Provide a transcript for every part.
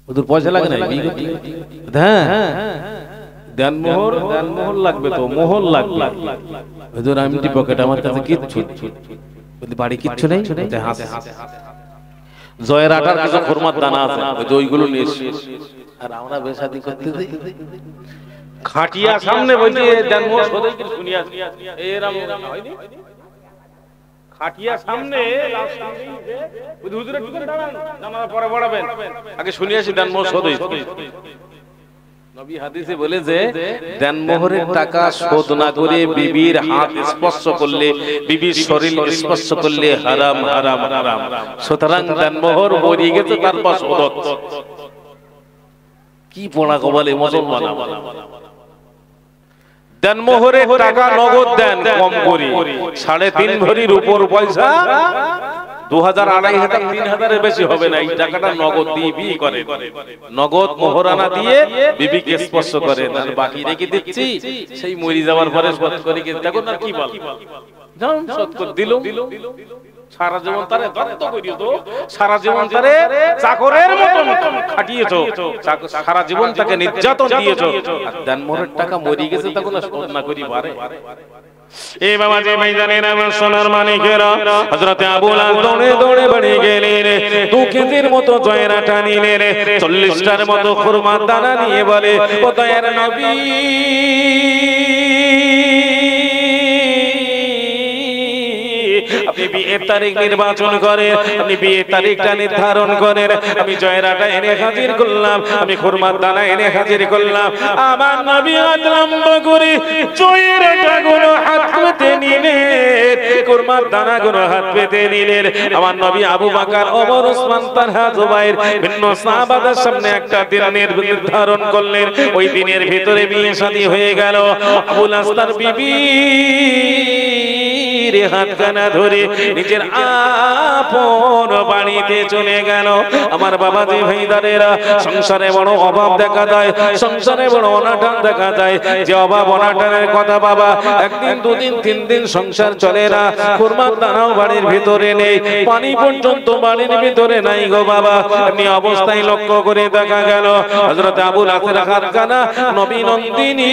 ওদের পয়সা লাগে না হ্যাঁ দেনমোহর লাগবে তো মোহর লাগবে ওদের এমটি পকেট আমার কাছে কিচ্ছু বাড়ি কিচ্ছু নেই জয়ের আটার কিছু খরমার দানা আছে ওইগুলো নিয়ে আর আমরা বেশাদি করতে দিই খাটিয়া সামনে বলি দেনমোহর সদাই কিছু শুনিয়া এরকম হয়নি খাটিয়া সামনে হুজুরের টুকুরে দাঁড়ান জানালা পরে পড়াবেন আগে শুনিয়াছি দেনমোহর সদাই নবী হাদিসে বলে যে দেনমোহরের টাকা শোধ না করে বিবির হাত স্পর্শ করলে বিবির শরীর স্পর্শ করলে হারাম হারাম হারাম সুতরাং দেনমোহর মরিয়ে গেছে তারপর শোধ কি পোড়া কবলে মুসলমান দেনমোহরের টাকা নগদ দেন কম করে 3.5 ভরির উপর পয়সা 2000 2500 3000 বেশি হবে না এই টাকাটা নগদ দিয়ে বিয়ে করে নগদ মোহরানা দিয়ে বিবিকে স্পর্শ করে আর বাকি রেখে দিচ্ছি সেই মরি যাওয়ার পরে শোধ করে কি দেখো না কি বল জান শোধ করে দিলাম সারা জীবন তারে দত্ত করিও তো সারা জীবন তারে চাকরের মত খাটিয়েছো সারা জীবন তাকে নির্যাতন দিয়েছো আর দেনমোহরের টাকা মরি গেছে তখন শোধ না করি পারে এই বাবা যে ভাইজানের আমার সোনার মানিকেরা হযরত আবু লাস দৌড়ে দৌড়ে বাড়ি গেলেন 2 কেজির মতো জয়ের আটা নিলেন 40টার মতো খুরমার দানা নিয়ে বলে ও দয়ার নবী আপনি বিয়ের তারিখ নির্বাচন করেন আপনি বিয়ের তারিখটা নির্ধারণ করেন আমি জয়ের আটা এনে হাজির করলাম আমি খুরমার দানা এনে হাজির করলাম আমার নবী হাত লম্বা করে জয়ের আটাগুলো হাত পেতে নিলেন খুরমার দানাগুলো হাত পেতে নিলেন আমার নবী আবু বকর ওমর ওসমান তালহা জুবাইর ভিন্ন সাহাবাদের সামনে একটা দিনের নির্ধারণ করলেন ওই দিনের ভিতরে বিয়ে শাদী হয়ে গেল আবু লাস তার বিবি হাতখানা ধরে নিজের আপন বাড়িতে চলে গেল আমার বাবাজি ভাইদারেরা সংসারে বড় অভাব দেখা যায় সংসারে বড় অনাটন দেখা যায় যে অভাব অনাটনের কথা বাবা একদিন দুদিন 3 দিন সংসার চলে না খুরমার দানাও বাড়ির ভিতরে নেই পানি পর্যন্ত বাড়ির ভিতরে নাই গো বাবা এমনি অবস্থায় লক্ষ্য করে দেখা গেল হযরত আবু লাসের হাতখানা নবী নন্দিনী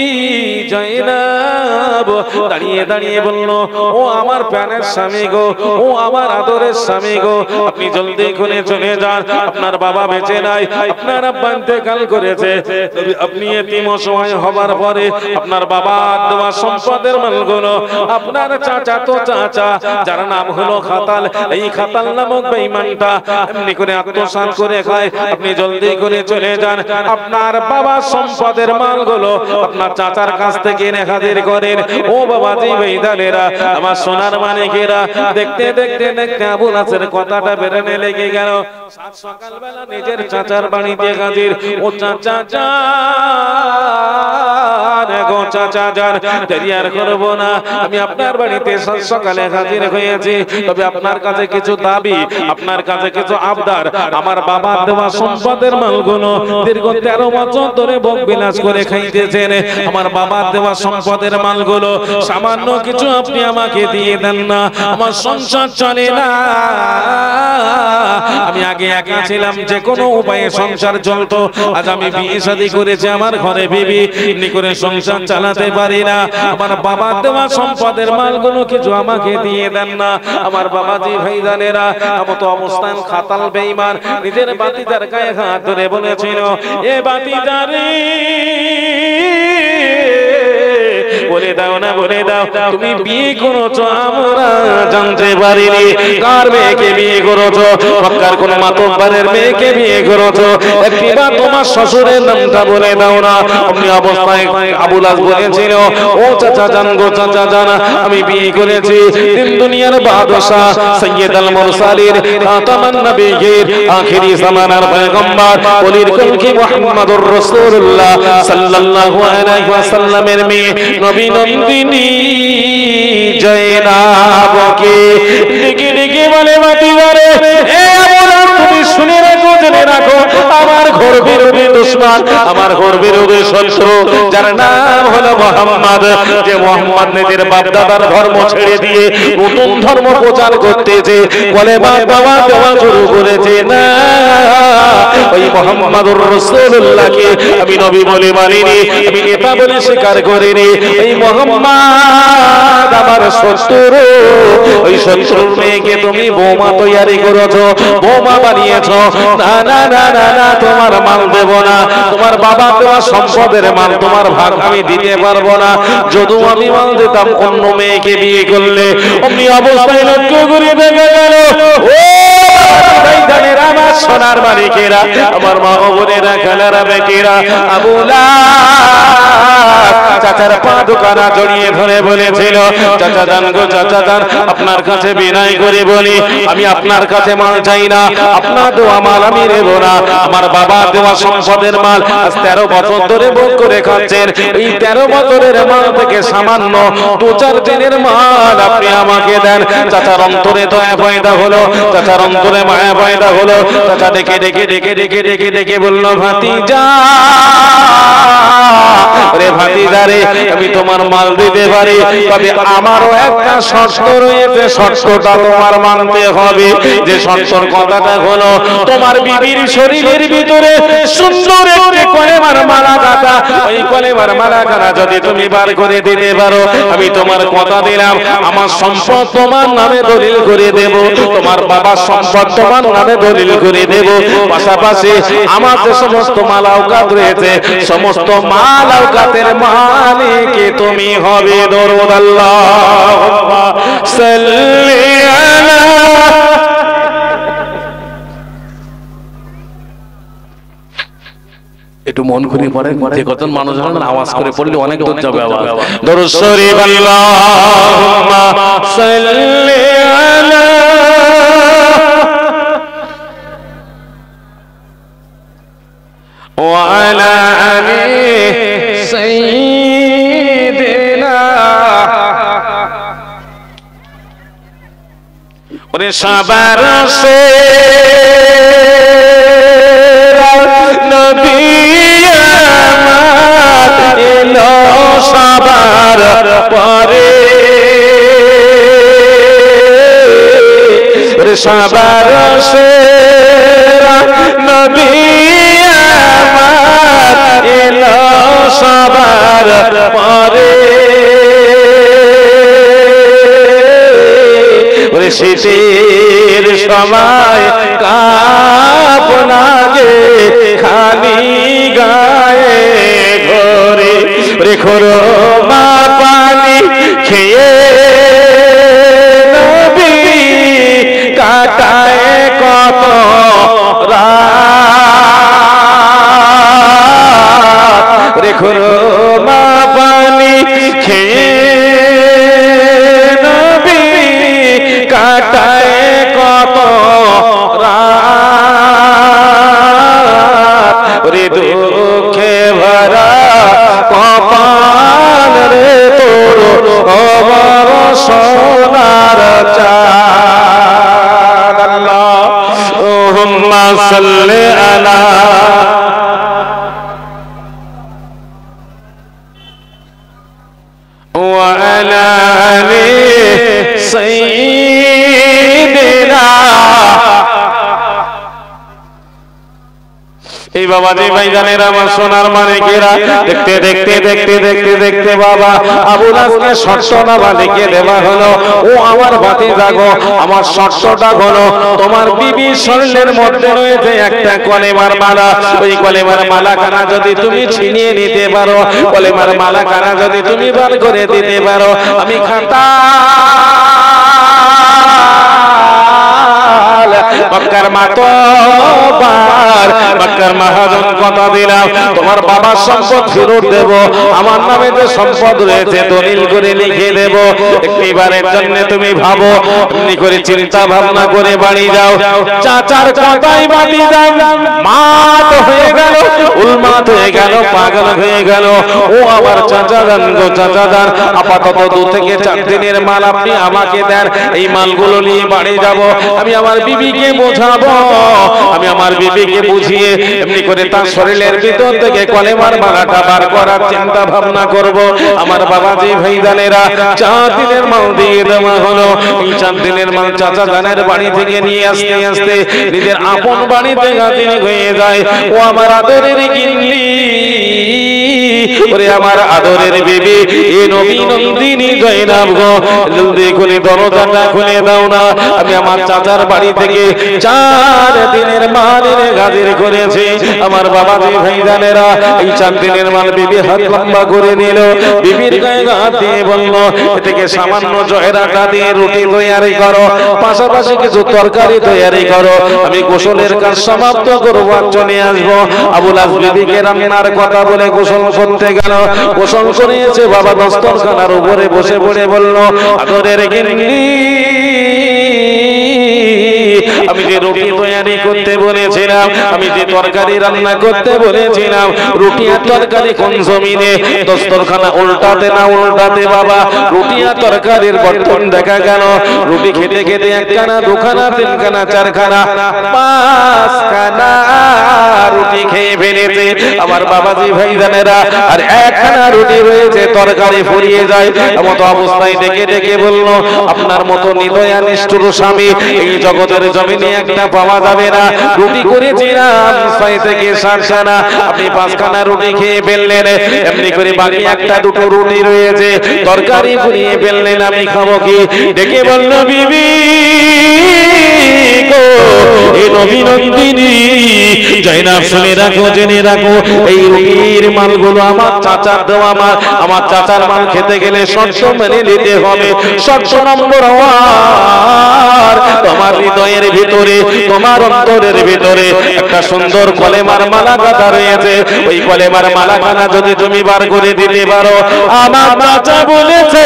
জয়নাব দাঁড়িয়ে দাঁড়িয়ে বলল ও আমার প্রাণের স্বামী গো ও আমার আদরের স্বামী গো আপনি জলদি করে চলে যান আপনার বাবা বেঁচে নাই আপনার আব্বা ইন্তেকাল করেছে আপনি এতিম অসহায় হবার পরে আপনার বাবা দেওয়া সম্পদের মালগুলো আপনার চাচা তো চাচা যার নাম হলো খাতাল এই খাতাল নামক বেঈমানটা এমনি করে আত্মসাৎ করে খায় আপনি জলদি করে চলে যান আপনার বাবার সম্পদের মালগুলো আপনার চাচার কাছ থেকে এনে হাজির করেন ও বাবাজি ভাইদানেরা আমার সোনার মানিকেরা দেখতে দেখতে দেখতে আবু লাসের কথাটা বেরোনে লেগে গেল সকালবেলা নিজের চাচার বাড়িতে হাজির ও চাচা যান গো চাচা যান দেরি আর করব না আমি আপনার বাড়িতে সকালে হাজির হয়েছি তবে আপনার কাছে কিছু দাবি আপনার কাছে কিছু আবদার আমার বাবার দেওয়া সম্পদের মালগুলো দীর্ঘ 13 বছর ধরে ভোগ বিলাস করে খাইতেছেন আমার বাবার দেওয়া সম্পদের মালগুলো সামান্য কিছু আপনি আমাকে দিয়ে দেন না আমার সংসার চলে না আমি আগে একা ছিলাম যে কোনো উপায়ে সংসার চলতো আজ আমি বিয়ে শাদী করেছি আমার ঘরে বিবি এমনি করে সংসার চালাতে পারি না আমার বাবার দেওয়া সম্পদের মালগুলো কিছু আমাকে দিয়ে দেন না আমার বাবাজি ভাইজানেরা এমত অবস্থান খাতাল বেঈমান নিজের বাতিদার গায়ে হাত ধরে বলেছিল এ বাতিদারে বলে দাও না বলে দাও তুমি বিয়ে করেছো আমরা জানতে পারিনি কার মেয়েকে বিয়ে করেছো মক্কার কোন মাতব্বরের মেয়েকে বিয়ে করেছো একবার তোমার শ্বশুরের নামটা বলে দাও না আপনি অবস্থায় আবু লাস বলেছিল ও চাচা জান গো চাচা জান আমি বিয়ে করেছি তিন দুনিয়ার বাদশা সাইয়্যিদুল মুরসালিন খাতামান নবিয়্যিন আখিরি জামানার পয়গম্বর ওলির কুলকি মুহাম্মদুর রাসূলুল্লাহ সাল্লাল্লাহু আলাইহি ওয়াসাল্লামের মেয়ে নবী নন্দিনী জয়নাবকে ডেকে ডেকে বলে বাতিদারে এ আবু লাস তুমি শুনে রাখো জেনে রাখো আমার ঘর বিরোধী দুশমন দুশমন, আমার গর্বের শত্রু, যার নাম হলো মুহাম্মদ, যে মুহাম্মদ নিজের বাপ দাদার ধর্ম ছেড়ে দিয়ে নতুন ধর্ম প্রচার করতেছে, কলেমা দেওয়া শুরু করেছে না, ওই মুহাম্মদুর রাসূলুল্লাহকে আমি নবী বলে মানিনি, আমি নেতা বলে স্বীকার করিনি। এই মুহাম্মদ আমার শত্রু, ওই শত্রুর মেয়েকে তুমি বোমা তৈরি করেছো, বোমা বানিয়েছো। না না না না না, তোমার মাল দেব না, তোমার বাবা দেওয়া সম্পদের মাল তোমার ভাগ আমি দিতে পারবো না। যদিও আমি মাল দিতাম অন্য মেয়েকে বিয়ে করলে। অমনি অবস্থায় লক্ষ্য করে দেখা গেল ও আমার সোনার মালিকেরা, আমার মা বোনেরা, খেলারা বেটিরা, আবু লাহাব চাচার পা দুখানা জড়িয়ে ধরে বলেছিল, চাচা জান গো চাচা জান, আপনার কাছে বিনয় করে বলি, আমি আপনার কাছে মাল চাই না, আপনার দেওয়া মাল আমি নেব না। আমার বাবা দেওয়া সম্পদের মাল আজ 13 বছর ধরে ভোগ করে খাচ্ছেন, এই 13 বছরের মাল থেকে সামান্য 2-4 দিনের মাল আপনি আমাকে দেন। চাচার অন্তরে দয়া পয়দা হলো, চাচার অন্তরে মায়া পয়দা হলো। চাচা ডেকে ডেকে ডেকে ডেকে ডেকে ডেকে বলল, ভাতিজা রে, ভাতিজা রে, আমি তোমার মাল দিতে পারি, তবে আমারও একটা শর্ত রয়েছে, শর্তটা তোমার মানতে হবে। যে শর্তর কথাটা হলো, তোমার বিবির শরীরের ভিতরে সুন্দর একটি কলেমার মালা কাটা, ওই কলেমার মালা কাটা যদি তুমি বার করে দিতে পারো, আমি তোমার কথা দিলাম, আমার সম্পদ তোমার নামে দলিল করে দেব, তোমার বাবার সম্পদ তোমার নামে দলিল করে দেব। পাশাপাশি আমার যে সমস্ত মাল আওকাত রয়েছে, সমস্ত মাল আওকাতের মালিক তুমি হবে। দরুদ আল্লাহুম্মা সাল্লি আলা। একটু মন খুলে পড়ে, যে কতজন মানুষ আওয়াজ করে পড়লে অনেক দূর যাবে আওয়াজ। দরুদ শরীফ আল্লাহুম্মা সাল্লি আলা ওয়া আলা আলি সাইয়্যিদিনা। ওরে সাবার সে নবী আমার এলো সবার পরে, সবার সে নবী আমার এলো সবার পরে। ওরে শীতের সময় কাপ লাগে খালি গায়ে ঘরে, রেখো মা পানি খেয়ে নবী কাটায় কত রাত, রেখো মা পানি খেয়ে নবী কাটায় কত রাত। রে দুঃখে ভরা কপাল রে তোর, আমার সোনার চাঁদ। আল্লাহুম্মা সাল্লি আলা ওয়া আলা আলি সাইয়্যিদিনা। এই বাবা যে ভাইজানের আমার সোনার মানিকেরা, দেখতে দেখতে দেখতে দেখতে দেখতে বাবা আবু লাহাবকে শর্তটা লিখে দেওয়া হলো, ও আমার ভাতিজা গো, আমার শর্তটা হলো, তোমার বিবি শরীরের মধ্যে রয়েছে একটা কলেমার মালা, ওই কলেমার মালা কানা যদি তুমি ছিনিয়ে নিতে পারো, কলেমার মালা কানা যদি তুমি বার করে দিতে পারো, আমি খাতা মক্কার মাতবার, মক্কার মাহাজন কথা দিলাম, তোমার বাবার সম্পদ ফেরত দেব, আমার নামে যে সম্পদ রয়েছে দলিল করে লিখে দেব। একটিবারের জন্য তুমি ভাবো, এমনি করে চিন্তা ভাবনা করে বাড়ি যাও। চাচার কথাই বাড়ি যাও, মাত হয়ে গেল, উলমা উন্মাদ হয়ে গেল, পাগল হয়ে গেল। ও আমার চাচা যান গো, চাচা যান, আপাতত 2 থেকে 4 দিনের মাল আপনি আমাকে দেন, এই মালগুলো নিয়ে বাড়ি যাব, আমি আমার বিবিকে বোঝাবো, আমি আমার বিবিকে বুঝিয়ে এমনি করে তার শরীরের ভিতর থেকে কলেমার মালাটা বার করার চিন্তা ভাবনা করব। আমার বাবাজি ভাইজানেরা 4 দিনের মাল দিয়ে দেওয়া হলো। এই 4 দিনের মাল চাচা জানের বাড়ি থেকে নিয়ে আসতে আসতে নিজের আপন বাড়িতে গাদিন হয়ে যায়। ও আমার আদরের গিন্নি, ওরে আমার আদরের বিবি, এ নবী নন্দিনী জয়নাব গো, জলদি করে দরজাটা খুলে দাও না, আমি আমার চাচার বাড়ি থেকে 4 দিনের মালের গাদির করেছি। আমার বাবাজি ভাইজানেরা এই 4 দিনের মাল বিবি হাত লম্বা করে নিল, বিবির গায়ে হাত দিয়ে বলল, এটাকে সামান্য জয়রাটা দিয়ে রুটি তৈরি করো, পাশাপাশি কিছু তরকারি তৈরি করো, আমি গোসলের কাজ সমাপ্ত করব, চলে আসবো। আবুল আস বিবিকে রান্নার কথা বলে গোসল করতে গেল, গোসল করিয়েছে বাবা, দস্তরখানার উপরে বসে পড়ে বলল, আদরের গিন্নি, আমি যে রুটি তৈরি করতে বলেছিলাম, আমি যে তরকারি রান্না করতে বলেছিলাম, রুটি আর তরকারি কোন জমিনে? দস্তরখানা উল্টাতে না উল্টাতে বাবা রুটি আর তরকারির বর্তন দেখা গেল। রুটি খেতে খেতে 1 খানা 2 খানা 3 খানা 4 খানা 5 খানা রুটি খেয়ে ফেলেছে আমার বাবাজি ভাইজানেরা, আর 1 খানা রুটি রয়েছে, তরকারি ফুরিয়ে যায়। এমত অবস্থায় ডেকে ডেকে বলল, আপনার মতো নিদয়া নিষ্ঠুর স্বামী এই জগতের জমিনে একটা পাওয়া যাবে না। রুটি করেছিলাম 6 থেকে 7 খানা, আপনি 5 খানা রুটি খেয়ে ফেললেন, এমনি করে বাকি 1টা 2টো রুটি রয়েছে, তরকারি ফুরিয়ে ফেললেন, আমি খাবো কি? ডেকে বলল, বিবি গো, এই নবী নন্দিনী জয়নাব, শুনে রাখো, জেনে রাখো, এই রুটির মালগুলো আমার চাচার দেওয়া মাল, আমার চাচার মাল খেতে গেলে শর্ত মেনে নিতে হবে। শর্ত নম্বর 1, তোমার হৃদয়ের ভিতরে, তোমার অন্তরের ভিতরে একটা সুন্দর কলেমার মালা গাঁথা রয়েছে, ওই কলেমার মালাখানা যদি তুমি বার করে দিতে পারো, আমার চাচা বলেছে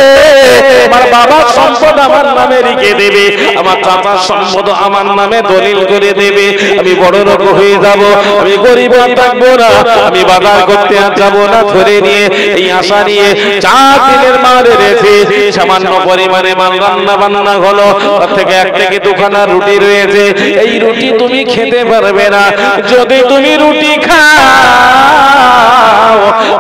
আমার বাবার সম্পদ আমার নামে লিখে দেবে, আমার চাচার সম্পদ আমার নামে দলিল করে দেবে, আমি বড় লোক হয়ে যাব, আমি গরিব থাকবো না, আমি বাজার করতে আর যাবো না। ধরে নিয়ে এই আশা নিয়ে 4 দিনের মাল রেখে সামান্য পরিমাণে মাল রান্না বান্না হলো, তার থেকে 1 থেকে 2 খানা রুটি রয়েছে, এই রুটি তুমি খেতে পারবে না। যদি তুমি রুটি খাও,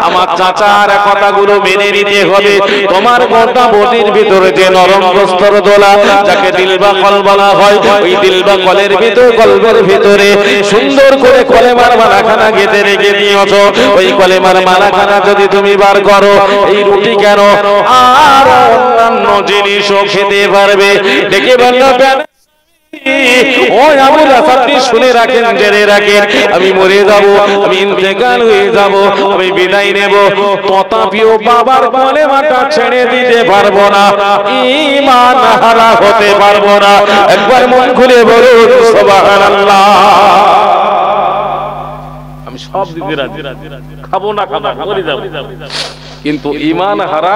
আমার চাচার কথাগুলো মেনে নিতে হবে। তোমার গোটা বডির ভিতরে যে নরম বস্ত্র দোলা, যাকে দিল বা কল বলা হয়, ওই দিল বা কলের ভিতরে, কলবের ভিতরে সুন্দর করে কলেমার মালাখানা গেঁথে রেখে দিয়েছো, ওই কলেমার মালাখানা যদি তুমি বার করো, এই রুটি কেন আর অন্যান্য জিনিসও খেতে পারবে। ডেকে বলল, ও আবুল আস, আপনি শুনে রাখেন, জেনে রাখেন, আমি মরে যাব, আমি ইন্তেকাল হয়ে যাব, আমি বিদায় নেব, তথাপিও বাবার কলেমাটা ছেড়ে দিতে পারবো না, ঈমান হারা হতে পারবো না। একবার মন খুলে বলুন সুবহানাল্লাহ। আমি সব দিতে রাজি, খাবো না, খাবো মরে যাব, কিন্তু ঈমান হারা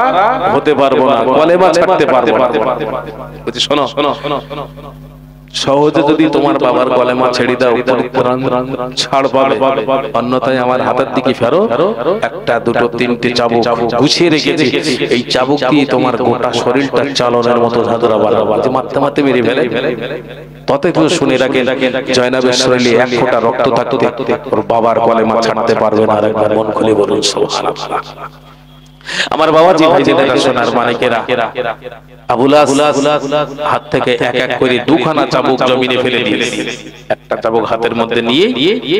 হতে পারবো না, কলেমা ছাড়তে পারবো না। বুঝি? শোনো শোনো শোনো, সহজে যদি তোমার বাবার কলেমা ছেড়ে দাও, ছাড় পাবে, অন্যথায় আমার হাতের দিকে ফেরো, 1টা 2টো 3টে চাবুক গুছিয়ে রেখেছি, এই চাবুক দিয়ে তোমার গোটা শরীরটা চালনের মতো ধাঁধরা বাড়াবা, মারতে মারতে মেরে ফেলে। ততে তো শুনে রাখেন, জয়নাবের শরীরে 1 ফোঁটা রক্ত থাকতে ওর বাবার কলেমা ছাড়তে পারবে না। আরেকবার মন খুলে বলুন সুবহানাল্লাহ। আমার বাবাজি ভাইজানেরা, সোনার মানিকেরা, আবুল আস হাত থেকে 1 করে 2 খানা চাবুক জমিনে ফেলে দিয়েছে। 1টা চাবুক হাতের মধ্যে নিয়ে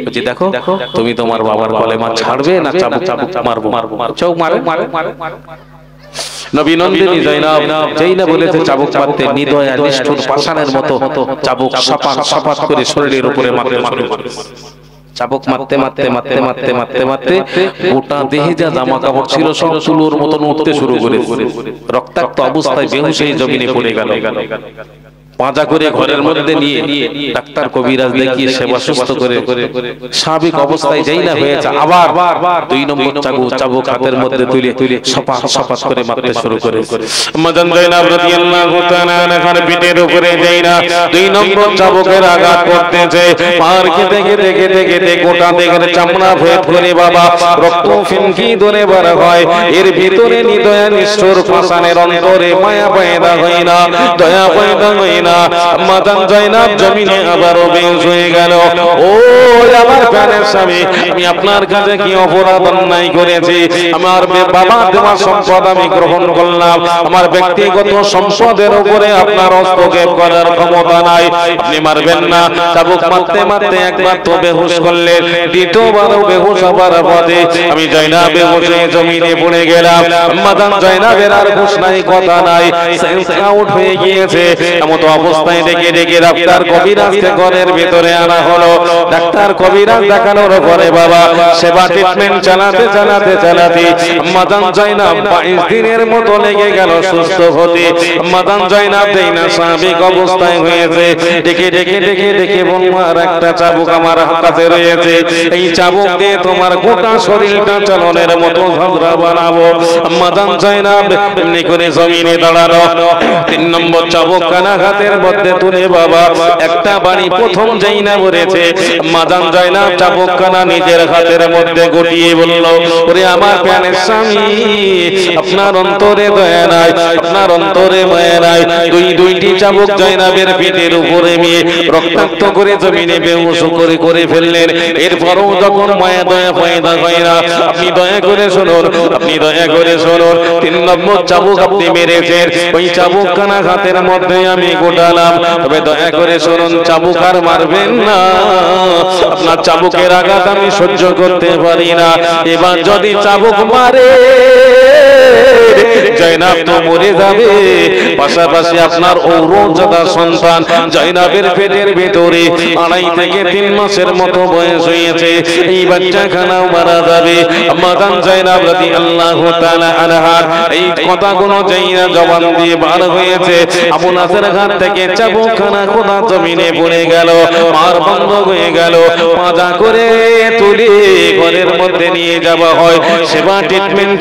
বলছে, দেখো তুমি তোমার বাবার কলেমা ছাড়বে না চাবুক মারবো? চোখ মারো। নবী নন্দিনী জয়নাব যেই না বলেছে চাবুক মারতে, নিদয়া নিষ্ঠুর পাষাণের মতো চাবুক সাপাত সাপাত করে শরীরের উপরে মারতে শুরু করে। চাবুক মারতে মারতে মারতে মারতে মারতে মারতে গোটা দেহে যা জামা কাপড় ছিল সব চুলোর মতন উঠতে শুরু করে, রক্তাক্ত অবস্থায় বেহুশ হয়ে জমিনে পড়ে গেল। পাঁজা করে ঘরের মধ্যে নিয়ে ডাক্তার কবিরাজ দেখিয়ে সেবা সুস্থ করে স্বাভাবিক অবস্থায় যেই না হয়েছে, আবার 2 নম্বর চাবুক হাতের মধ্যে তুলে সপাত করে মারতে শুরু করে। মাদান জাইনাব রাদিয়াল্লাহু তাআলা আনহার পিঠের উপরে যেই না 2 নম্বর চাবুকের আঘাত করতেছে, পার কেটে গোটা দেহের চামড়া ভেদ করে বাবা রক্ত ফিনকি ধরে বার হয়। এর ভিতরে নিদয়া নিষ্ঠুর পাষাণের অন্তরে মায়া পয়দা হয় না, দয়া পয়দা হয় না। মাদান জাইনাব জমিনে আবারও বেহুশ হয়ে গেল। ও আমার প্রাণের স্বামী, আমি আপনার কাছে কি অপরাধ অন্যায় করেছি? আমার বাবা দেওয়া সম্পদ আমি গ্রহণ করলাম, আমার ব্যক্তিগত সম্পদের উপরে আপনার হস্তক্ষেপ করার ক্ষমতা নাই, আপনি মারবেন না। চাবুক মারতে মারতে একবার তো বেহুশ করলেন, দ্বিতীয়বারও বেহুশ হবার পথে আমি জাইনাব বেহুশ হয়ে জমিনে পড়ে গেলাম। মাদান জাইনাবের আর হুঁশ নাই, কথা নাই, সেন্স আউট হয়ে গিয়েছে। এমন অবস্থায় ডেকে ডাক্তার কবিরাজকে ঘরের ভিতরে আনা হলো। ডাক্তার কবিরাজ দেখানোর পরে বাবা সেবা ট্রিটমেন্ট চালাতে মাদান জাইনাব 22 দিনের মতো লেগে গেল সুস্থ হতে। মাদান জাইনাব দেইনা স্বাভাবিক অবস্থায় হয়েছে। ডেকে বলল, আর একটা চাবুক আমার হাতে রয়েছে, এই চাবুক দিয়ে তোমার গোটা শরীরটা চালনের মতো ঝগড়া বানাবো। মাদান জাইনাব এমনি করে জমিনে দাঁড়ালো। 3 নম্বর চাবুক কানা হাতের মধ্যে তুলে বাবা একটা বাড়ি প্রথম জাইনা বলেছে। মাদান জাইনাব চাবুক কানা নিজের হাতের মধ্যে গটিয়ে বলল, ওরে আমার প্রাণের স্বামী, আপনার অন্তরে দয়া নাই, আপনার অন্তরে মায়া নাই। দুইটি চাবুক জাইনাবের পিঠের উপরে নিয়ে রক্তাক্ত করে জমিনে বেহুশ করে ফেললেন। এরপরও যখন মায়া দয়া পয়দা হয় না, আপনি দয়া করে শুনুন, 3 নম্বর চাবুক আপনি মেরেছেন, ওই চাবুক কানা হাতের মধ্যে আমি গোটালাম। তবে দয়া করে শুনুন, চাবুক আর মারবেন না, আপনার চাবুকের আঘাত আমি সহ্য করতে পারি না। এবার যদি চাবুক মারে জাইনাব তো মরে যাবে, পাশাপাশি আপনার ঔরজাদা সন্তান জাইনাবের পেটের ভিতরে 2.5 থেকে 3 মাসের মতো বয়স হয়েছে, এই বাচ্চাখানাও মারা যাবে। মাদান জাইনাব রাদিয়াল্লাহু তাআলা আনহার এই কথাগুলো জাইনা জবান দিয়ে বার হয়েছে। আবু নাসের ঘাট থেকে চাবুকখানা খোদা জমিনে পড়ে গেল, মার বন্ধ হয়ে গেল। পাজা করে তুলে ঘরের মধ্যে নিয়ে যাওয়া হয়। সেবা ট্রিটমেন্ট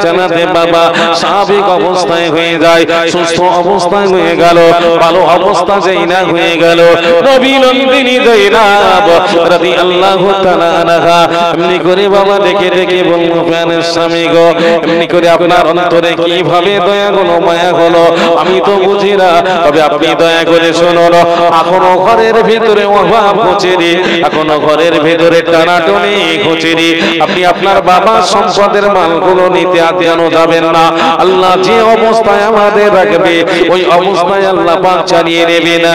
চালাতে বাবা স্বাভাবিক অবস্থায় হয়ে যায়, সুস্থ অবস্থায় হয়ে গেল, ভালো অবস্থা জাইনা হয়ে গেল। নবী নন্দিনী জাইনাব রাদিয়াল্লাহু তাআলা আনহা এমনি করে বাবা ডেকে বলল, প্রাণের স্বামী গো, এমনি করে আপনার অন্তরে কিভাবে দয়া হলো, মায়া হলো, আমি তো বুঝি না। তবে আপনি দয়া করে শুনুন, এখনো ঘরের ভিতরে অভাব ঘুচেনি, এখনো ঘরের ভিতরে টানাটনি ঘুচেনি। আপনি আপনার বাবার সম্পদের মালগুলো নিতে আতিয়ানো যাবেন না। আল্লাহ যে অবস্থায় আমাদের রাখবে ওই অবস্থায় আল্লাহ পাক চালিয়ে নেবে। না,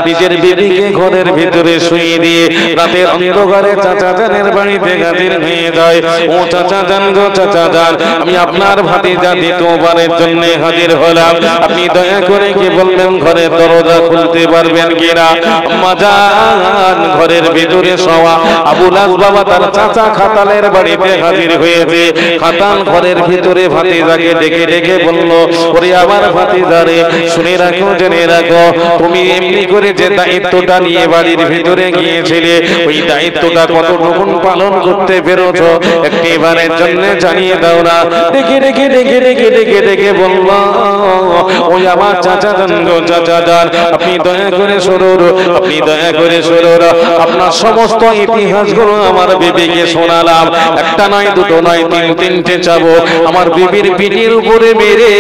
নিজের বিবিকে ঘরের ভিতরে শুয়ে দিয়ে রাতের অন্ধকারে চাচা জানের বাড়িতে হাজির হয়ে যায়। ও চাচা জান গো, চাচা জান, আমি আপনার ভাতিজা দ্বিতীয়বারের জন্য হাজির হলাম, আপনি দয়া করে কি বলবেন ঘরের দরজা খুলতে পারবেন কিনা? মাজান ঘরের ভিতরে শোয়া আবু লাস বাবা তার চাচা খাতালের বাড়িতে হাজির হয়েছে। খাতাল ঘরের ভিতরে ভাতিজাকে ডেকে বলল, ওরে আমার ভাতিজারে, শুনে রাখো, জেনে রাখো, তুমি এমনি করে যে দায়িত্বটা নিয়ে বাড়ির ভিতরে গিয়েছিলে, ওই দায়িত্বটা কতটুকু পালন করতে পেরেছো একটিবারের জন্য জানিয়ে দাও না। ডেকে বলল, ওই আমার চাচা জান গো, চাচা জান, আপনি দয়া করে শুনুন, আপনার সমস্ত ইতিহাসগুলো আমার বিবিকে শোনালাম। একটা নয়, দুটো নয়, 3-3টে চাবুক আমার বিবির পিঠের উপরে মেরে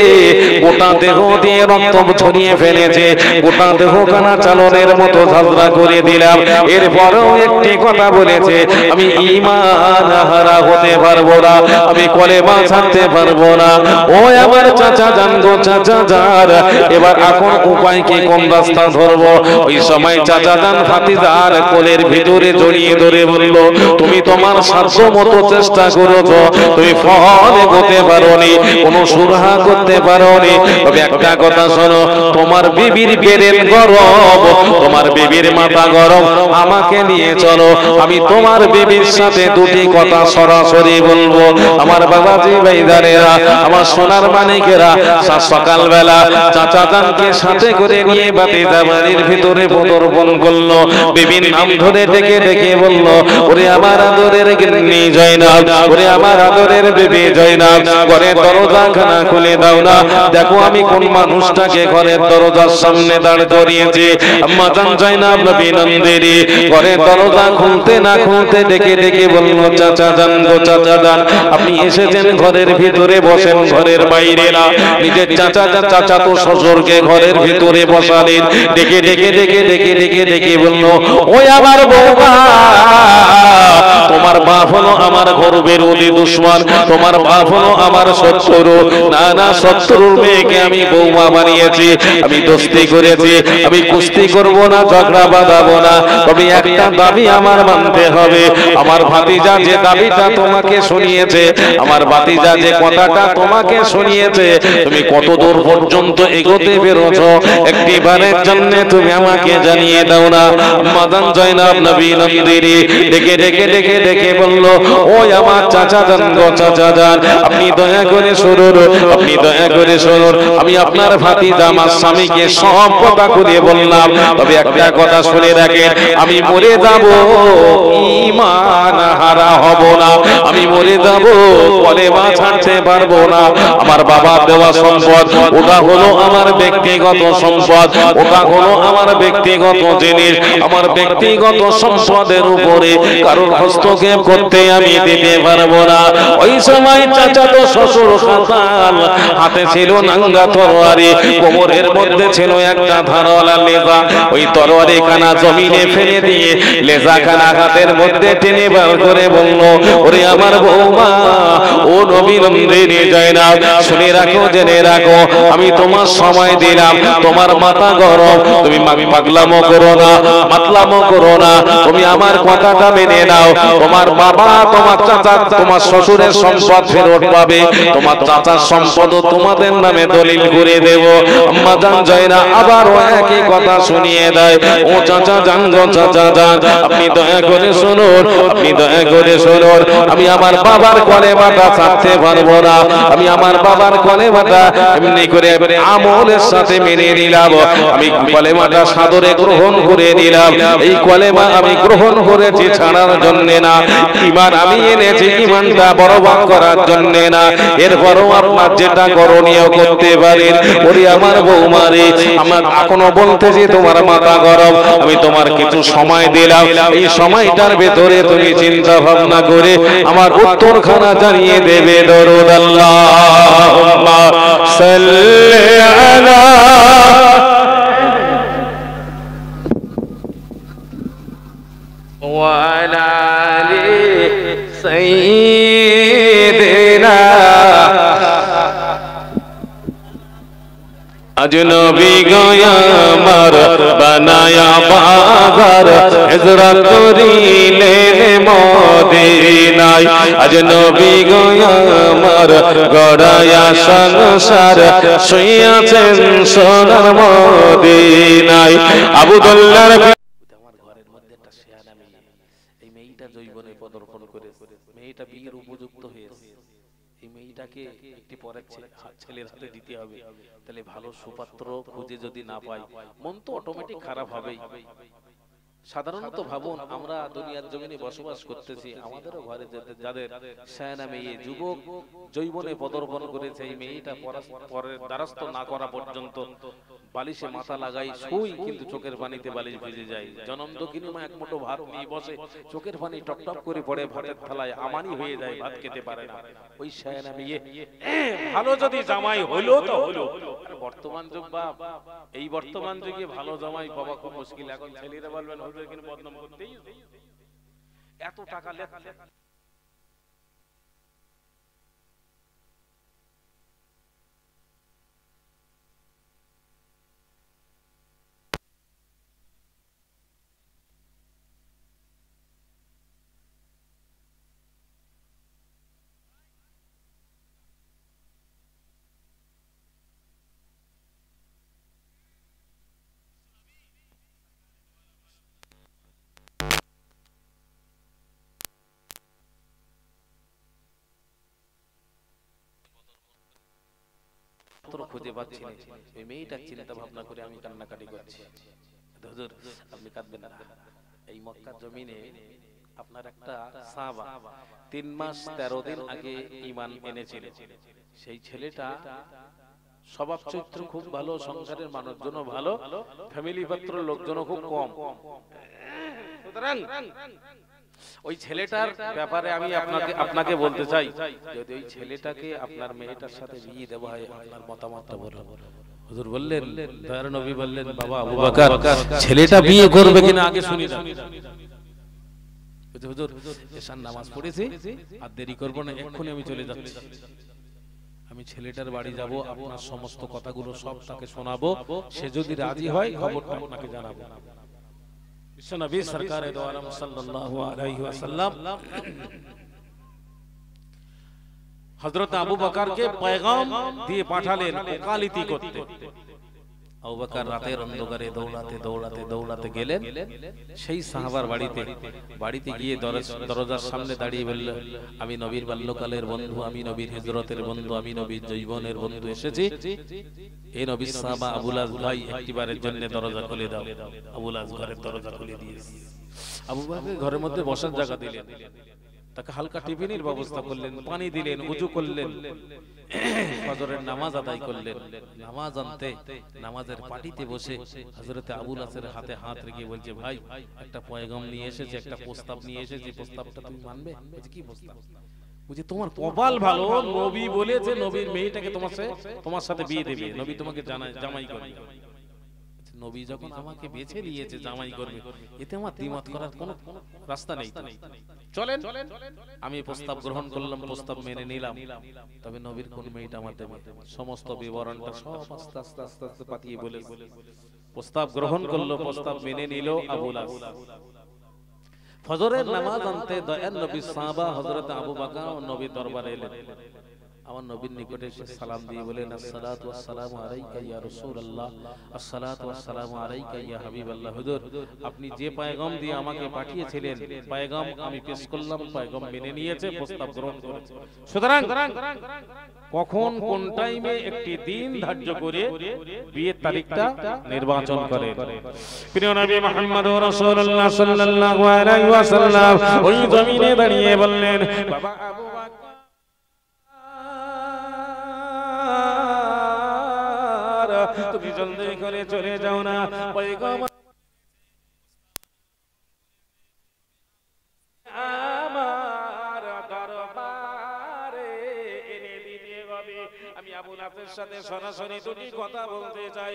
গোটা দেহ দিয়ে রক্ত ছড়িয়ে ফেলেছে, গোটা দেহ কানা চালনের মতো ঝাঁঝরা করে দিলাম। এরপরেও একটি কথা বলেছে, আমি ঈমান হারা হতে পারবো না, আমি কলেমা ছাড়তে পারবো না। ও আমার চাচা জান গো, চাচা জান, এবার এখন উপায় কি, কোন রাস্তা ধরবো? ওই সময় চাচা জান ভাতিজার কোলের ভিতরে জড়িয়ে ধরে বলল, তুমি তোমার সাধ্য মতো চেষ্টা করেছো, তুমি ফল এগোতে পারোনি, কোনো সুরাহা করতে পারোনি। তবে একটা কথা শোনো, তোমার বিবির বেরেন গরম, তোমার বিবির মাথা গরম, আমাকে নিয়ে চলো, আমি তোমার বিবির সাথে দুটি কথা সরাসরি বলবো। আমার বাবাজি ভাইদারেরা, আমার সোনার মানিকেরা, সকালবেলা চাচা জানকে সাথে করে নিয়ে বাতিজা বাড়ির ভিতরে পদার্পণ করলো। বিবির নাম ধরে ডেকে ডেকে বলল, ওরে আমার আদরের গিন্নি জয়নাব, ওরে আমার আদরের বিবি জয়নাব, ঘরের দরজাখানা খুলে দাও না। দেখো আমি কোন মানুষটাকে ঘরের দরজার সামনে দাঁড় করিয়েছি। আম্মা জান জয়নাব নবী নন্দিনী ঘরের দরজা খুলতে না খুলতে ডেকে ডেকে বলল, চাচা জান গো চাচা জান, আপনি এসেছেন ঘরের ভিতরে বসেন, ঘরের বাইরে না। নিজের চাচা তো শ্বশুরকে ঘরের ভিতরে বসালেন, ডেকে ডেকে ডেকে ডেকে ডেকে ডেকে বলল, ওই আমার বৌমা, তোমার বাপ হলো আমার গর্বের অতি দুশ্মন, তোমার বাপ হলো আমার শত্রু। না না, শত্রুর মেয়েকে আমি বৌমা বানিয়েছি, আমি দোস্তি করেছি, আমি কুস্তি করব না, ঝগড়া বাঁধাবো না। তবে একটা দাবি আমার মানতে হবে, আমার ভাতিজা যে দাবিটা তোমাকে শুনিয়েছে, আমার ভাতিজা যে কথাটা তোমাকে শুনিয়েছে, তুমি কত দূর পর্যন্ত এগোতে পেরেছো, একটিবারের জন্য তুমি আমাকে জানিয়ে দাও না। মাদান জয়নাব নবী নন্দিনী ডেকে ডেকে ডেকে ডেকে বলল, ওই আমার চাচা জান গো চাচা জান, আপনি দয়া করে শুনুন, আপনি দয়া করে শুনুন, আমি আপনার ভাতিজা আমার স্বামীকে সব কথা করে বললাম। তবে একটা কথা শুনে রাখেন, আমি মরে যাব ঈমান হারা হব না, আমি মরে যাব কলেমা ছাড়তে পারবো না। আমার বাবার দেওয়া সম্পদ, ওটা হলো আমার ব্যক্তিগত সম্পদ, ওটা হলো আমার ব্যক্তিগত জিনিস, আমার ব্যক্তিগত সম্পদের উপরে কারোর হস্তক্ষেপ করতে আমি দিতে পারবো না। ওই সময় চাচা তো শ্বশুর খাতাল, হাতে ছিল নাঙ্গা তরবারি, কোমরের মধ্যে ছিল একটা ধারালা লেজা, ওই তরবারি খানা জমিনে ফেলে দিয়ে লেজা খানা হাতের মধ্যে টেনে বার করে বলল, ওরে আমার বৌমা, ও নবী নন্দিনী জয়নাব, শুনে রাখো, জেনে রাখো, আমি তোমার সময় দিলাম, তোমার মাথা গরম, তুমি পাগলামো করো না, মাতলামো করো না, তুমি আমার কথাটা মেনে নাও। তোমার বাবা, তোমার চাচা, তোমার শ্বশুরের সম্পদ ফেরত পাবে, তোমার চাচার সম্পদ তোমাদের নামে দলিল করে দেব। আম্মা জান জয়না আবার ও একই কথা শুনিয়ে দেয়, ও চাচা জান গো চাচা জান, আপনি দয়া করে শুনুন, আপনি দয়া করে শুনুন, আমি আমার বাবার কলেমাটা ছাড়তে পারবো না, আমি আমার বাবার কলেমাটা এমনি করে আমলের সাথে মেনে নিলাম, আমি কলেমাটা সাদরে গ্রহণ করে নিলাম। এই কলেমা আমি গ্রহণ করেছি ছাড়ার জন্য না, ঈমান আমি এনেছি ঈমানটা বরবাদ করার জন্য না। এরপরও আপনার যেটা করণীয় করতে পারেন। ওরে আমার বৌমারে, আমার এখনো বলতেছি তোমার মাথা গরম, আমি তোমার কিছু সময় দিলাম, এই সময়টার ভেতরে তুমি চিন্তা ভাবনা করে আমার উত্তরখানা জানিয়ে দেবে। দরুদ আল্লাহুম্মা সাল্লি আলা ওয়া আলা আলি সাইয়্যিদিনা अजनबी गया मर बनाया बाजार हिजरत करी ले मदीनाय अजनबी गया मर गड़ाया संसार শুইয়াছেন সোনার মদিনায়। আবুদুল্লাহর আমার ঘরের মধ্যে একটা শেয়ানা মেয়ে, এই মেয়েটা জৈবনে পদার্পণ করেছে, মেয়েটা বিয়ের উপযুক্ত হয়েছে, এই মেয়েটাকে একটি পরের ছেলের হাতে দিতে হবে। তাহলে ভালো সুপাত্র খুঁজে যদি না পাই, মন তো অটোমেটিক খারাপ হবেই। সাধারণত ভাবুন, আমরা দুনিয়ার জমিনে বসবাস করতেছি, আমাদেরও ঘরে যাদের শায়না মেয়ে যুবক জৈবনে পদার্পণ করেছে, এই মেয়েটা পরের দ্বারস্থ না করা পর্যন্ত বালিশে মাথা লাগাই শুই, কিন্তু চোখের পানিতে বালিশ ভিজে যায়। জনম দক্ষিণী মা এক মুঠো ভাত নিয়ে বসে, চোখের পানি টপটপ করে পড়ে ভাতের থালায়, আমানি হয়ে যায়, ভাত খেতে পারে না। ওই শায়না মেয়ে ভালো যদি জামাই হইলো তো হলো। বর্তমান যুগ বা এই বর্তমান যুগে ভালো জামাই পাওয়া খুব মুশকিল। এখন ছেলেরা বলবেন হুজুর কিন্তু বদনাম করতেই এত টাকা লেখা খুঁজে পাচ্ছি না, এই মেয়েটার চিন্তা ভাবনা করে আমি কান্নাকাটি করছি। হুজুর আপনি কাঁদবেন না, এই মক্কার জমিনে আপনার একটা সাহাবা 3 মাস 13 দিন আগে ঈমান এনেছিলেন। সেই ছেলেটা স্বভাব চরিত্র খুব ভালো, সংসারের মানুষজনও ভালো, ফ্যামিলি পাত্র লোকজনও খুব কম। সুতরাং ওই ছেলেটার ব্যাপারে আমি আপনাকে বলতে চাই, যদি ওই ছেলেটাকে আপনার মেয়েটার সাথে বিয়ে দেওয়া হয়, আপনার মতামতটা বলুন। হুজুর বললেন, দয়ার নবী বললেন, বাবা আবু বকর ছেলেটা বিয়ে করবে কিনা আগে শুনি না। হুজুর এশার নামাজ পড়েছি, আর দেরি করব না, এক্ষুনি আমি চলে যাচ্ছি। আমি ছেলেটার বাড়ি যাব, আপনার সমস্ত কথাগুলো সব তাকে শোনাবো, সে যদি রাজি হয় খবরটা আপনাকে জানাবো। বিশ্বনবী সরকারে দো আলম সাল্লাল্লাহু আলাইহি ওয়াসাল্লাম হযরত আবু বকরকে পয়গাম দিয়ে পাঠালেন ওকালতি করতে। আবু বকর রাতের অন্ধকারে দৌড়াতে দৌড়াতে দৌড়াতে গেলেন সেই সাহাবার বাড়িতে গিয়ে দরজার সামনে দাঁড়িয়ে বলল, আমি নবীর বাল্যকালের বন্ধু, আমি নবীর হিজরতের বন্ধু, আমি নবীর যৌবনের বন্ধু এসেছি। এই নবীর সাহাবা আবুল আস ভাই একটিবারের জন্য দরজা খুলে দাও। আবুল আস ঘরের দরজা খুলে দিয়েছে। আবু বকর ঘরের মধ্যে বসার জায়গা দিলেন, তাকে হালকা টিফিনের ব্যবস্থা করলেন, পানি দিলেন, ওযু করলেন, ফজরের নামাজ আদায় করলেন। নামাজ আনতে নামাজের পাটিতে বসে হযরত আবুল আসের হাতে হাত রেখে বলছে, ভাই একটা পয়গাম নিয়ে এসেছি, একটা প্রস্তাব নিয়ে এসেছি, প্রস্তাবটা তুমি মানবে? বলছে কি প্রস্তাব? বুঝি তোমার কপাল ভালো, নবী বলেছে নবীর মেয়েটাকে তোমার সাথে বিয়ে দেবে, নবী তোমাকে জামাই করবে। নবী যখন আমাকে বেছে নিয়েছে জামাই করবে, এতে আমার দ্বিমত করার কোনো রাস্তা নেই। চলেন, আমি প্রস্তাব গ্রহণ করলাম, প্রস্তাব মেনে নিলাম। তবে নবীর কোন মেয়েটা আমার দেবে, সমস্ত বিবরণটা সব আস্তে আস্তে আস্তে আস্তে পাঠিয়ে বলে প্রস্তাব গ্রহণ করলো, প্রস্তাব মেনে নিল আবুল আস। ফজরের নামাজ আনতে দয়ার নবী সাহাবা হযরত আবু বকর ও নবীর দরবারে এলেন। আমার নবীর নিকটে এসে সালাম দিয়ে বলেন, আসসালাতু ওয়াসসালামু আলাইকা ইয়া রাসূলুল্লাহ, আসসালাতু ওয়াসসালামু আলাইকা ইয়া হাবিবাল্লাহ। হুজুর আপনি যে পয়গাম দিয়ে আমাকে পাঠিয়েছিলেন, পয়গাম আমি পেশ করলাম, পয়গাম মেনে নিয়েছে, প্রস্তাব গ্রহণ করেছে। সুতরাং কখন কোন টাইমে একটি দিন ধার্য করে বিয়ের তারিখটা নির্বাচন করেন। প্রিয় নবী মুহাম্মদুর রাসূলুল্লাহ সাল্লাল্লাহু আলাইহি ওয়াসাল্লাম ওই জমিনে দাঁড়িয়ে বললেন, বাবা আবু বকর তুমি জলদি করে চলে যাও না, পয়গাম আমার দরবারে এনে দিতে হবে। আমি আবুল আসের সাথে সরাসরি দুটি কথা বলতে চাই।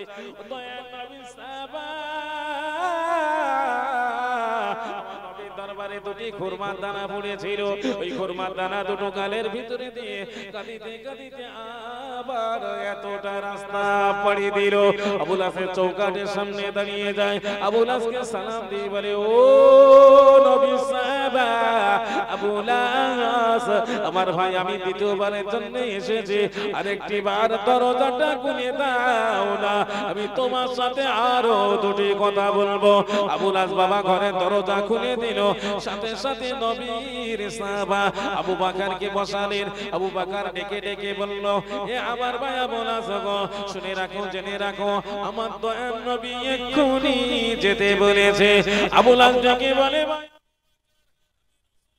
দয়ার নবী সাহাবা দরবারে দুটি খুরমার দানা পড়েছিল, ওই খুরমার দানা দুটো গালের ভিতরে দিয়ে কাঁদিতে কাঁদিতে আবার এতটা রাস্তা পাড়ি দিল। আবুল আসের চৌকাঠের সামনে দাঁড়িয়ে যায়, আবুল আসকে সালাম দিয়ে বলে, ও নবী সাহাবা আবুল আস, আমার ভাই আমি দ্বিতীয়বারের জন্য এসেছি, আরেকটি বার দরজাটা খুলে দাও না, আমি তোমার সাথে আরো দুটি কথা বলবো। আবুল আস বাবা ঘরের দরজা খুলে দিল, সাথে সাথে নবীর সাহাবা আবু বকরকে বসালেন। আবু বকর ডেকে ডেকে বলল, এ আমার ভাই আবুল আস গো, শুনে রাখো, জেনে রাখো, আমার দয়ার নবী এক্ষুনি যেতে বলেছে। আবুল আস যাকে বলে, ভাই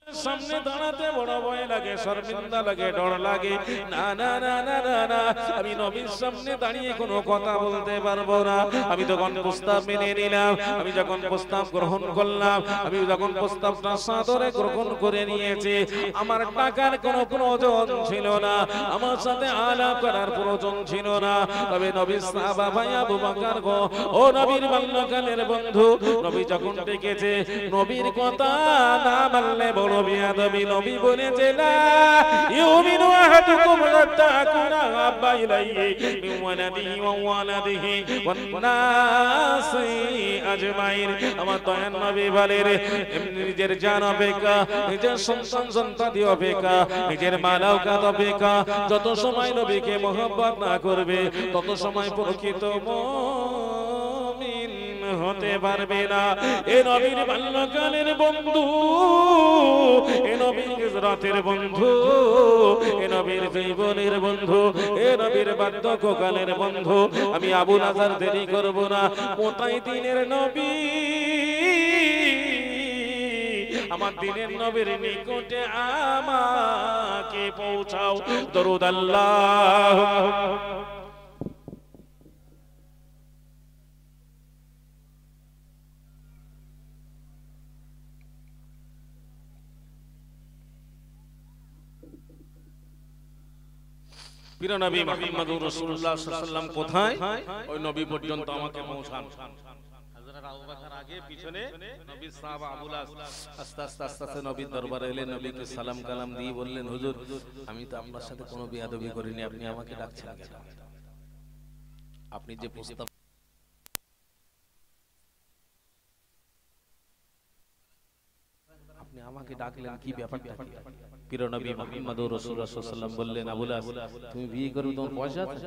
সামনে দাঁড়াতে বড় ভয় লাগে, শর্মিন্দা লাগে, ডর লাগে, না না না না না না, আমি নবীর সামনে দাঁড়িয়ে কোনো কথা বলতে পারবো না। আমি তখন প্রস্তাব মেনে নিলাম, আমি যখন প্রস্তাব গ্রহণ করলাম, আমি যখন প্রস্তাবটা সাদরে গ্রহণ করে নিয়েছি, আমার টাকার কোনো প্রয়োজন ছিল না, আমার সাথে আলাপ করার প্রয়োজন ছিল না। তবে নবীর সাহাবা ভাই আবু বকর গো, ও নবীর বাল্যকালের বন্ধু, নবী যখন ডেকেছে, নবীর কথা না মানলে বড় বিয়াদবি। নবী বলেছে, লা ইউমিনু আহাদুকুম হাত্তা আকুনা আহাব্বা ইলাইহি মিন ওয়ালাদিহি ওয়া ওয়ালাদিহি ওয়ান নাসি আজমাইন। আমার দয়ার নবী বলেন, নিজের জান অপেক্ষা, নিজের সন্তান সন্তানি অপেক্ষা, নিজের মালাউকাত অপেক্ষা যত সময় নবীকে মহব্বত না করবে, তত সময় প্রকৃত মুমিন হতে পারবে না। এ নবীর বাল্যকালের বন্ধু, এ নবীর হিজরতের বন্ধু, এ নবীর জীবনের বন্ধু, এ নবীর বার্ধক্যকালের বন্ধু। আমি আবু নাজার দেরি করব না, মোটাই দিনের নবী, আমার দিনের নবীর নিকটে আমাকে পৌঁছাও। দরুদ আল্লাহ। প্রিয় নবী মুহাম্মদুর রাসূলুল্লাহ সাল্লাল্লাহু আলাইহি ওয়াসাল্লাম কোথায়? ওই নবী পর্যন্ত আমাকে পৌঁছান। হযরত আবু বকর আগে, পিছনে নবীর সাহাবা আবুল আস। আস্তে আস্তে আস্তে আস্তে নবীর দরবারে এলেন, নবীকে সালাম কালাম দিয়ে বললেন, হুজুর আমি তো আপনার সাথে কোনো বেয়াদবি করিনি, আপনি আমাকে ডাকছেন কেন? আপনি যে প্রস্তাব আপনি আমাকে ডাকলেন, কি ব্যাপারটা কি? প্রিয় নবী মুহাম্মদুর রাসূলুল্লাহ সাল্লাল্লাহু আলাইহি ওয়াসাল্লাম বললেন, আবুল আস তুমি বিয়ে করবে, তোমার পয়সা আছে?